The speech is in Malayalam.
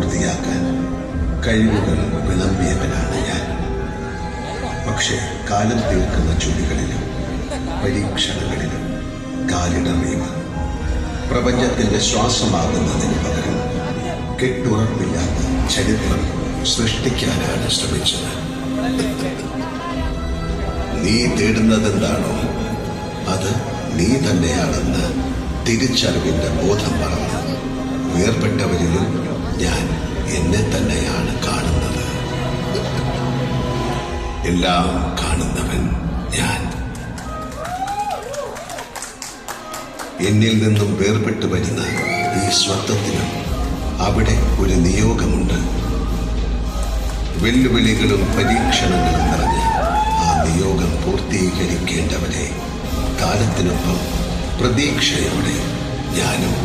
പൂർത്തിയാക്കാൻ കഴിവുകൾ വിളമ്പിയവനാണ് ഞാൻ. പക്ഷേ കാലം തീർക്കുന്ന ചുഴികളിലും പരീക്ഷണങ്ങളിലും കാലിടറിയവർ പ്രപഞ്ചത്തിന്റെ ശ്വാസമാകുന്നതിന് പകരം കെട്ടുറപ്പില്ലാത്ത ചരിത്രം സൃഷ്ടിക്കാനാണ് ശ്രമിച്ചത്. നീ തേടുന്നതെന്താണോ അത് നീ തന്നെയാണെന്ന് തിരിച്ചറിവിന്റെ ബോധം മറന്ന് വേർപെട്ടവരിലും ഞാൻ എന്നെ തന്നെയാണ് കാണുന്നത്. എല്ലാം കാണുന്നവൻ ഞാൻ. എന്നിൽ നിന്നും വേർപെട്ടു വരുന്ന ഈ സ്വത്വത്തിനും അവിടെ ഒരു നിയോഗമുണ്ട്. വെല്ലുവിളികളും പരീക്ഷണങ്ങളും നിറഞ്ഞ് ആ നിയോഗം പൂർത്തീകരിക്കേണ്ടവരെ കാലത്തിനൊപ്പം പ്രതീക്ഷയോടെ ഞാനും